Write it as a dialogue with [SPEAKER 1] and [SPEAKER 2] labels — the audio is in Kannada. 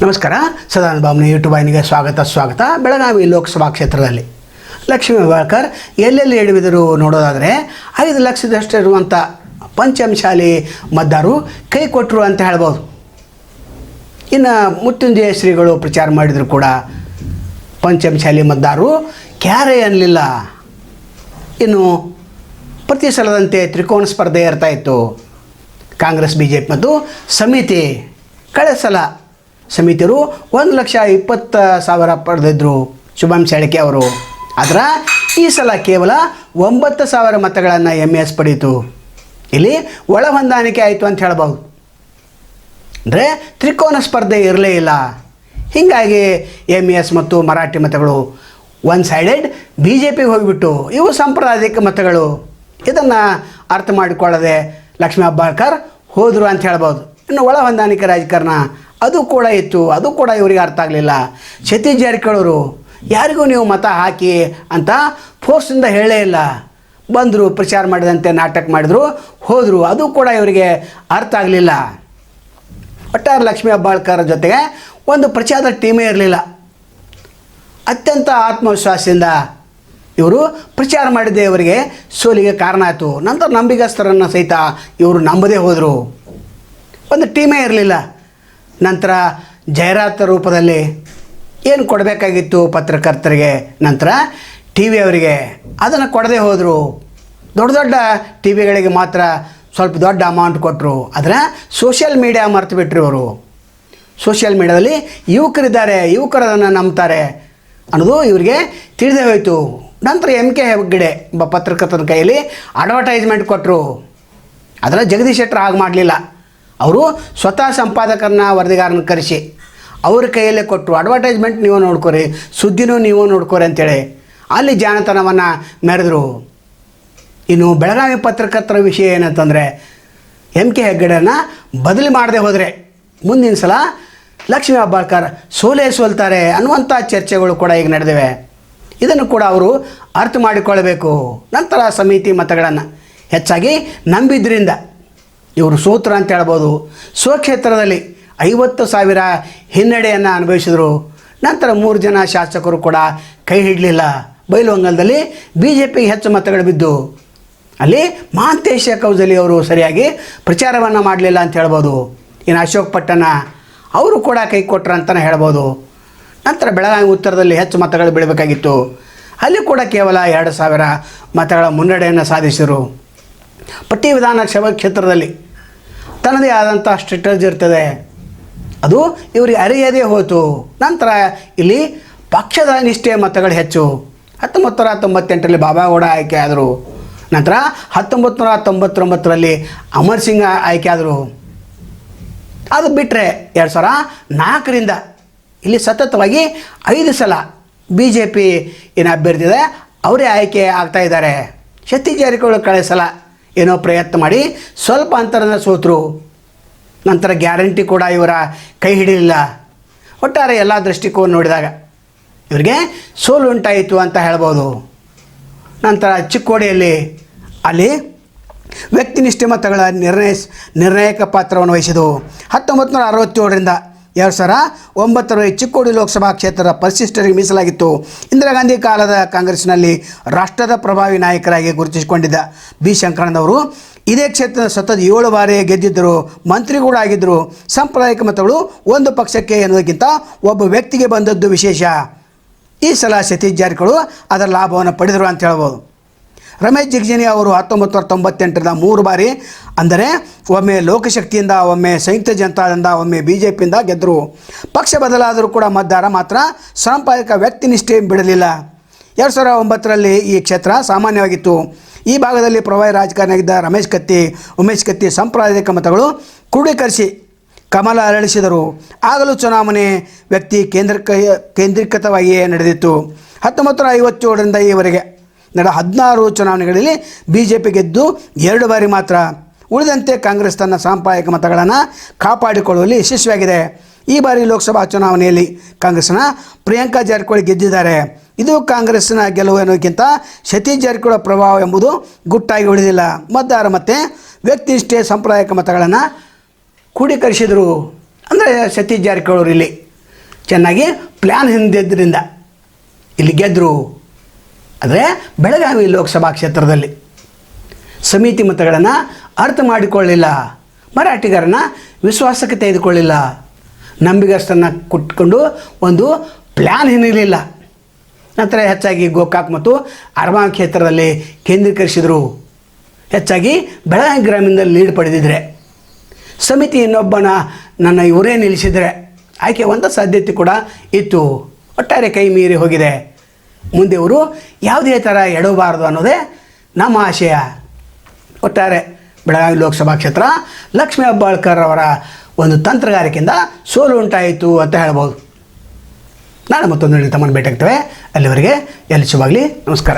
[SPEAKER 1] ನಮಸ್ಕಾರ. ಸದಾನಂದ ಬಾಬುನ ಯೂಟ್ಯೂಬ್ ವಾಹಿನಿಗೆ ಸ್ವಾಗತ. ಬೆಳಗಾವಿ ಲೋಕಸಭಾ ಕ್ಷೇತ್ರದಲ್ಲಿ ಲಕ್ಷ್ಮೀ ಹೆಬ್ಬಾಳ್ಕರ್ ಎಲ್ಲೆಲ್ಲಿ ಎಡವಿದರು ನೋಡೋದಾದರೆ 5 ಲಕ್ಷದಷ್ಟು ಇರುವಂಥ ಪಂಚಮಶಾಲಿ ಮತದಾರರು ಕೈ ಕೊಟ್ಟರು ಅಂತ ಹೇಳ್ಬೋದು. ಇನ್ನು ಮೃತ್ಯುಂಜಯ ಶ್ರೀಗಳು ಪ್ರಚಾರ ಮಾಡಿದರೂ ಕೂಡ ಪಂಚಮಶಾಲಿ ಮತದಾರರು ಕ್ಯಾರೆ ಅನ್ನಲಿಲ್ಲ. ಇನ್ನು ಪ್ರತಿ ಸಲದಂತೆ ತ್ರಿಕೋನ ಸ್ಪರ್ಧೆ ಇರ್ತಾಯಿತ್ತು. ಕಾಂಗ್ರೆಸ್ BJP ಮತ್ತು ಸಮಿತಿ. ಕಳೆದ ಸಲ ಸಮಿತಿಯರು 1,20,000 ಪಡೆದಿದ್ದರು ಶುಭಂ ಶೆಳಕೆ ಅವರು. ಆದರೆ ಈ ಸಲ ಕೇವಲ 9,000 ಮತಗಳನ್ನು MS ಪಡೀತು. ಇಲ್ಲಿ ಒಳ ಹೊಂದಾಣಿಕೆ ಆಯಿತು ಅಂತ ಹೇಳ್ಬೋದು. ಅಂದರೆ ತ್ರಿಕೋನ ಸ್ಪರ್ಧೆ ಇರಲೇ ಇಲ್ಲ. ಹೀಗಾಗಿ MS ಮತ್ತು ಮರಾಠಿ ಮತಗಳು ಒನ್ ಸೈಡೆಡ್ BJPಗೆ ಹೋಗಿಬಿಟ್ಟು ಇವು ಸಾಂಪ್ರದಾಯಿಕ ಮತಗಳು. ಇದನ್ನು ಅರ್ಥ ಮಾಡಿಕೊಳ್ಳದೆ ಲಕ್ಷ್ಮೀ ಹೆಬ್ಬಾಳ್ಕರ್ ಹೋದರು ಅಂತ ಹೇಳ್ಬೋದು. ಇನ್ನು ಒಳ ಹೊಂದಾಣಿಕೆ ರಾಜಕಾರಣ ಅದು ಕೂಡ ಇತ್ತು. ಅದು ಕೂಡ ಇವರಿಗೆ ಅರ್ಥ ಆಗಲಿಲ್ಲ. ಸತೀಶ್ ಜಾರಕಿಹೊಳಿ ಅವರು ಯಾರಿಗೂ ನೀವು ಮತ ಹಾಕಿ ಅಂತ ಫೋರ್ಸಿಂದ ಹೇಳೇ ಇಲ್ಲ. ಬಂದರು, ಪ್ರಚಾರ ಮಾಡಿದಂತೆ ನಾಟಕ ಮಾಡಿದರು, ಹೋದರು. ಅದು ಕೂಡ ಇವರಿಗೆ ಅರ್ಥ ಆಗಲಿಲ್ಲ. ಒಟ್ಟಾರೆ ಲಕ್ಷ್ಮೀ ಹೆಬ್ಬಾಳ್ಕರ್ ಜೊತೆಗೆ ಒಂದು ಪ್ರಚಾರದ ಟೀಮೇ ಇರಲಿಲ್ಲ. ಅತ್ಯಂತ ಆತ್ಮವಿಶ್ವಾಸದಿಂದ ಇವರು ಪ್ರಚಾರ ಮಾಡಿದ್ದೇ ಇವರಿಗೆ ಸೋಲಿಗೆ ಕಾರಣ ಆಯಿತು. ನಂತರ ನಂಬಿಗಸ್ತರನ್ನು ಸಹಿತ ಇವರು ನಂಬದೇ ಹೋದರು. ಒಂದು ಟೀಮೇ ಇರಲಿಲ್ಲ. ನಂತರ ಜಾಹೀರಾತು ರೂಪದಲ್ಲಿ ಏನು ಕೊಡಬೇಕಾಗಿತ್ತು ಪತ್ರಕರ್ತರಿಗೆ, ನಂತರ TV ಅವರಿಗೆ ಅದನ್ನು ಕೊಡದೇ ಹೋದರು. ದೊಡ್ಡ TV ಗಳಿಗೆ ಮಾತ್ರ ಸ್ವಲ್ಪ ದೊಡ್ಡ ಅಮೌಂಟ್ ಕೊಟ್ಟರು. ಆದರೆ ಸೋಷಿಯಲ್ ಮೀಡಿಯಾ ಮರೆತು ಬಿಟ್ಟರು ಇವರು. ಸೋಷಿಯಲ್ ಮೀಡಿಯಾದಲ್ಲಿ ಯುವಕರಿದ್ದಾರೆ, ಯುವಕರು ಅದನ್ನು ನಂಬ್ತಾರೆ ಅನ್ನೋದು ಇವರಿಗೆ ತಿಳಿದೇ ಹೋಯಿತು. ನಂತರ MK ಹೆಗ್ಗಡೆ ಎಂಬ ಪತ್ರಕರ್ತರ ಕೈಯಲ್ಲಿ ಅಡ್ವರ್ಟೈಸ್ಮೆಂಟ್ ಕೊಟ್ಟರು. ಆದರೆ ಜಗದೀಶ್ ಶೆಟ್ಟರ್ ಹಾಗೆ ಮಾಡಲಿಲ್ಲ. ಅವರು ಸ್ವತಃ ಸಂಪಾದಕರನ್ನ ವರದಿಗಾರನ ಕರೆಸಿ ಅವ್ರ ಕೈಯಲ್ಲೇ ಕೊಟ್ಟರು. ಅಡ್ವರ್ಟೈಸ್ಮೆಂಟ್ ನೀವು ನೋಡ್ಕೊರಿ, ಸುದ್ದಿನೂ ನೀವು ನೋಡ್ಕೊರಿ ಅಂತೇಳಿ ಅಲ್ಲಿ ಜಾಣತನವನ್ನು ಮೆರೆದರು. ಇನ್ನು ಬೆಳಗಾವಿ ಪತ್ರಕರ್ತರ ವಿಷಯ ಏನಂತಂದರೆ MK ಹೆಗ್ಗಡೆಯನ್ನು ಬದಲಿ ಮಾಡದೆ ಹೋದರೆ ಮುಂದಿನ ಸಲ ಲಕ್ಷ್ಮೀ ಹೆಬ್ಬಾಳ್ಕರ್ ಸೋಲ್ತಾರೆ ಅನ್ನುವಂಥ ಚರ್ಚೆಗಳು ಕೂಡ ಈಗ ನಡೆದಿವೆ. ಇದನ್ನು ಕೂಡ ಅವರು ಅರ್ಥ ಮಾಡಿಕೊಳ್ಳಬೇಕು. ನಂತರ ಸಮಿತಿ ಮತಗಳನ್ನು ಹೆಚ್ಚಾಗಿ ನಂಬಿದ್ರಿಂದ ಇವರು ಸೋತ್ರ ಅಂತ ಹೇಳ್ಬೋದು. ಸ್ವಕ್ಷೇತ್ರದಲ್ಲಿ 50,000 ಹಿನ್ನಡೆಯನ್ನು ಅನುಭವಿಸಿದರು. ನಂತರ 3 ಜನ ಶಾಸಕರು ಕೂಡ ಕೈ ಹಿಡಲಿಲ್ಲ. ಬೈಲಹೊಂಗಲದಲ್ಲಿ BJPಗೆ ಹೆಚ್ಚು ಮತಗಳು ಬಿದ್ದು ಅಲ್ಲಿ ಮಹಾಂತೇಶ ಕೌಜಲಿ ಅವರು ಸರಿಯಾಗಿ ಪ್ರಚಾರವನ್ನು ಮಾಡಲಿಲ್ಲ ಅಂತ ಹೇಳ್ಬೋದು. ಇನ್ನು ಅಶೋಕ್ ಪಟ್ಟಣ ಅವರು ಕೂಡ ಕೈ ಕೊಟ್ಟರು ಅಂತಲೇ ಹೇಳ್ಬೋದು. ನಂತರ ಬೆಳಗಾವಿ ಉತ್ತರದಲ್ಲಿ ಹೆಚ್ಚು ಮತಗಳು ಬೀಳಬೇಕಾಗಿತ್ತು. ಅಲ್ಲಿ ಕೂಡ ಕೇವಲ 2,000 ಮತಗಳ ಮುನ್ನಡೆಯನ್ನು ಸಾಧಿಸಿದರು. ಪಟ್ಟಿ ವಿಧಾನಸಭಾ ಕ್ಷೇತ್ರದಲ್ಲಿ ತನ್ನದೇ ಆದಂಥ ಸ್ಟ್ರಾಟಜಿ ಇರ್ತದೆ. ಅದು ಇವರಿಗೆ ಅರಿಯದೇ ಹೋಯಿತು. ನಂತರ ಇಲ್ಲಿ ಪಕ್ಷದ ನಿಷ್ಠೆ ಮತಗಳು ಹೆಚ್ಚು. 1998ರಲ್ಲಿ ಬಾಬಾಗೌಡ ಆಯ್ಕೆ ಆದರು. ನಂತರ 1999ರಲ್ಲಿ ಅಮರ್ ಸಿಂಗ್ ಆಯ್ಕೆ ಆದರು. ಅದು ಬಿಟ್ಟರೆ 2004ರಿಂದ ಇಲ್ಲಿ ಸತತವಾಗಿ 5 ಸಲ BJP ಏನು ಅಭ್ಯರ್ಥಿ ಇದೆ ಅವರೇ ಆಯ್ಕೆ ಆಗ್ತಾ ಇದ್ದಾರೆ. ಸತೀಶ್ ಜಾರಕಿಹೊಳಿ ಕಳೆದ ಸಲ ಏನೋ ಪ್ರಯತ್ನ ಮಾಡಿ ಸ್ವಲ್ಪ ಅಂತರದಿಂದ ಸೋತರು. ನಂತರ ಗ್ಯಾರಂಟಿ ಕೂಡ ಇವರ ಕೈ ಹಿಡಿಯಲಿಲ್ಲ. ಒಟ್ಟಾರೆ ಎಲ್ಲ ದೃಷ್ಟಿಕೋನ ನೋಡಿದಾಗ ಇವರಿಗೆ ಸೋಲು ಉಂಟಾಯಿತು ಅಂತ ಹೇಳ್ಬೋದು. ನಂತರ ಚಿಕ್ಕೋಡಿಯಲ್ಲಿ ಅಲ್ಲಿ ವ್ಯಕ್ತಿನಿಷ್ಠ ಮತಗಳ ನಿರ್ಣಾಯಕ ಪಾತ್ರವನ್ನು ವಹಿಸಿದವು. 1967ರಿಂದ 2009 ಚಿಕ್ಕೋಡಿ ಲೋಕಸಭಾ ಕ್ಷೇತ್ರದ ಪರಿಶಿಷ್ಟರಿಗೆ ಮೀಸಲಾಗಿತ್ತು. ಇಂದಿರಾ ಗಾಂಧಿ ಕಾಲದ ಕಾಂಗ್ರೆಸ್ನಲ್ಲಿ ರಾಷ್ಟ್ರದ ಪ್ರಭಾವಿ ನಾಯಕರಾಗಿ ಗುರುತಿಸಿಕೊಂಡಿದ್ದ ಬಿ ಶಂಕರಣ್ಣನವರು ಇದೇ ಕ್ಷೇತ್ರದ ಸತತ 7 ಬಾರಿ ಗೆದ್ದಿದ್ದರು, ಮಂತ್ರಿ ಕೂಡ ಆಗಿದ್ದರು. ಸಾಂಪ್ರದಾಯಿಕ ಮತಗಳು ಒಂದು ಪಕ್ಷಕ್ಕೆ ಎನ್ನುವುದಕ್ಕಿಂತ ಒಬ್ಬ ವ್ಯಕ್ತಿಗೆ ಬಂದದ್ದು ವಿಶೇಷ. ಈ ಸಲ ಸತೀಶ್ ಜಾರಕಿಹೊಳಿ ಅದರ ಲಾಭವನ್ನು ಪಡೆದರು ಅಂತ ಹೇಳ್ಬೋದು. ರಮೇಶ್ ಜಿಗಜಿಣಗಿ ಅವರು 1998ರಿಂದ 3 ಬಾರಿ, ಅಂದರೆ ಒಮ್ಮೆ ಲೋಕಶಕ್ತಿಯಿಂದ, ಒಮ್ಮೆ ಸಂಯುಕ್ತ ಜನತಾದಿಂದ, ಒಮ್ಮೆ BJPಯಿಂದ ಗೆದ್ದರು. ಪಕ್ಷ ಬದಲಾದರೂ ಕೂಡ ಮತದಾರ ಮಾತ್ರ ಸಾಂಪ್ರದಾಯಿಕ ವ್ಯಕ್ತಿನಿಷ್ಠೆ ಬಿಡಲಿಲ್ಲ. 2009ರಲ್ಲಿ ಈ ಕ್ಷೇತ್ರ ಸಾಮಾನ್ಯವಾಗಿತ್ತು. ಈ ಭಾಗದಲ್ಲಿ ಪ್ರಭಾವಿ ರಾಜಕಾರಣಿಯಾಗಿದ್ದ ಉಮೇಶ್ ಕತ್ತಿ ಸಾಂಪ್ರದಾಯಿಕ ಮತಗಳು ಕ್ರೋಢೀಕರಿಸಿ ಕಮಲ ಅರಳಿಸಿದರು. ಆಗಲೂ ಚುನಾವಣೆ ವ್ಯಕ್ತಿ ಕೇಂದ್ರೀಕೃತವಾಗಿಯೇ ನಡೆದಿತ್ತು. 1957ರಿಂದ ಈವರೆಗೆ ನಡೆದ 16 ಚುನಾವಣೆಗಳಲ್ಲಿ BJP ಗೆದ್ದು 2 ಬಾರಿ ಮಾತ್ರ. ಉಳಿದಂತೆ ಕಾಂಗ್ರೆಸ್ ತನ್ನ ಸಾಂಪ್ರದಾಯಿಕ ಮತಗಳನ್ನು ಕಾಪಾಡಿಕೊಳ್ಳುವಲ್ಲಿ ಯಶಸ್ವಿಯಾಗಿದೆ. ಈ ಬಾರಿ ಲೋಕಸಭಾ ಚುನಾವಣೆಯಲ್ಲಿ ಕಾಂಗ್ರೆಸ್ನ ಪ್ರಿಯಾಂಕಾ ಜಾರಕಿಹೊಳಿ ಗೆದ್ದಿದ್ದಾರೆ. ಇದು ಕಾಂಗ್ರೆಸ್ನ ಗೆಲುವು ಎನ್ನುವುದಕ್ಕಿಂತ ಸತೀಶ್ ಜಾರಕಿಹೊಳಿ ಪ್ರಭಾವ ಎಂಬುದು ಗುಟ್ಟಾಗಿ ಉಳಿದಿಲ್ಲ. ಮತದಾರ ಮತ್ತು ವ್ಯಕ್ತಿನಿಷ್ಠೆ ಸಾಂಪ್ರದಾಯಿಕ ಮತಗಳನ್ನು ಕ್ರೋಢೀಕರಿಸಿದರು. ಅಂದರೆ ಸತೀಶ್ ಜಾರಕಿಹೊಳಿ ಇಲ್ಲಿ ಚೆನ್ನಾಗಿ ಪ್ಲ್ಯಾನ್ ಹಿಂದಿದ್ದರಿಂದ ಇಲ್ಲಿ ಗೆದ್ದರು. ಆದರೆ ಬೆಳಗಾವಿ ಲೋಕಸಭಾ ಕ್ಷೇತ್ರದಲ್ಲಿ ಸಮಿತಿ ಮತಗಳನ್ನು ಅರ್ಥ ಮಾಡಿಕೊಳ್ಳಿಲ್ಲ, ಮರಾಠಿಗರನ್ನು ವಿಶ್ವಾಸಕ್ಕೆ ತೆಗೆದುಕೊಳ್ಳಿಲ್ಲ, ನಂಬಿಗಸ್ತನ್ನು ಕೊಟ್ಕೊಂಡು ಒಂದು ಪ್ಲ್ಯಾನ್ ಏನಿರಲಿಲ್ಲ. ನಂತರ ಹೆಚ್ಚಾಗಿ ಗೋಕಾಕ್ ಮತ್ತು ಅರಮಾನ್ ಕ್ಷೇತ್ರದಲ್ಲಿ ಕೇಂದ್ರೀಕರಿಸಿದರು. ಹೆಚ್ಚಾಗಿ ಬೆಳಗಾವಿ ಗ್ರಾಮೀಣದಲ್ಲಿ ಲೀಡ್ ಪಡೆದಿದ್ದರೆ ಸಮಿತಿ ಇನ್ನೊಬ್ಬನ ನನ್ನ ಇವರೇ ನಿಲ್ಲಿಸಿದರೆ ಆಯ್ಕೆ ಒಂದು ಸಾಧ್ಯತೆ ಕೂಡ ಇತ್ತು. ಒಟ್ಟಾರೆ ಕೈ ಮೀರಿ ಹೋಗಿದೆ. ಮುಂದೆ ಇವರು ಯಾವುದೇ ಥರ ಎಡವಬಾರದು ಅನ್ನೋದೇ ನಮ್ಮ ಆಶಯ. ಒಟ್ಟಾರೆ ಬೆಳಗಾವಿ ಲೋಕಸಭಾ ಕ್ಷೇತ್ರ ಲಕ್ಷ್ಮೀ ಹೆಬ್ಬಾಳ್ಕರ್ ಅವರ ಒಂದು ತಂತ್ರಗಾರಿಕೆಯಿಂದ ಸೋಲು ಉಂಟಾಯಿತು ಅಂತ ಹೇಳ್ಬೋದು. ನಾಳೆ ಮತ್ತೊಂದು ತಮ್ಮನ್ನು ಭೇಟಿಯಾಗ್ತೇವೆ. ಅಲ್ಲಿವರೆಗೆ ಎಲ್ಲಿ ಶುಭಾಗಲಿ. ನಮಸ್ಕಾರ.